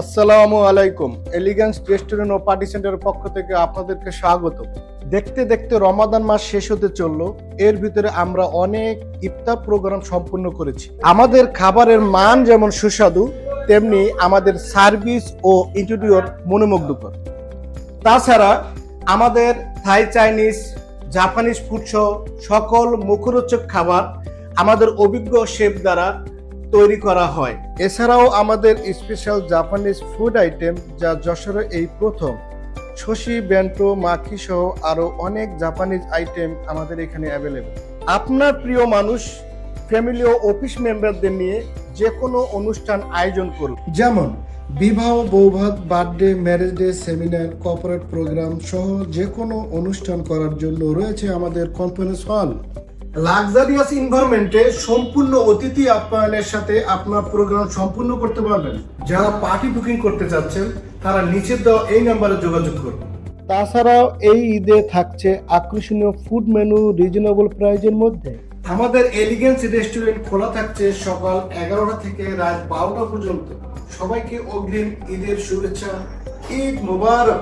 আসসালামু আলাইকুম। Elegance restaurant ও party সেন্টারের পক্ষ থেকে আপনাদেরকে স্বাগত। দেখতে দেখতে রমাদান মাস শেষ হতে চলল। এর ভিতরে আমরা অনেক ইফতার প্রোগ্রাম সম্পূর্ণ করেছি। আমাদের খাবারের মান যেমন সুস্বাদু, তেমনি আমাদের সার্ভিস ও ইন্টেরিয়র মনোমুগ্ধকর। তাছাড়া আমাদের থাই, চাইনিজ, জাপানিজ ফুড সহ সকল মুখরোচক খাবার আমাদের অভিজ্ঞ শেফ দ্বারা তৈরি করা হয়। এছাড়াও আমাদের স্পেশাল জাপানিজ ফুড আইটেম, যা যশোরে এই প্রথম। শশি, বেন্টো, মাখি সহ আরো অনেক জাপানিজ আইটেম আমাদের এখানে অ্যাভেলেবেল। আপনার প্রিয় মানুষ, ফ্যামিলি ও অফিস মেম্বারদের নিয়ে যে কোনো অনুষ্ঠান আয়োজন করুন, যেমন বিবাহ, বৌভাত, birthday, marriage day, seminar, corporate programme সহ যে কোনো অনুষ্ঠান করার জন্য রয়েছে আমাদের কনফারেন্স হল। লাক্সারিয়াস এনভায়রনমেন্টে সম্পূর্ণ অতিথি আপ্যায়নের সাথে আপনার প্রোগ্রাম সম্পূর্ণ করতে পারবেন। যারা পার্টি বুকিং করতে চাচ্ছেন তারা নিচের দেওয়া এই নাম্বারে যোগাযোগ করুন। তাছাড়াও এই ঈদে থাকছে আকর্ষণীয় ফুড মেনু রিজনেবল প্রাইজের মধ্যে। আমাদের এলিগেন্স রেস্টুরেন্ট খোলা থাকছে সকাল 11টা থেকে রাত 12টা পর্যন্ত। সবাইকে অগ্রিম ঈদের শুভেচ্ছা। ঈদ মোবারক।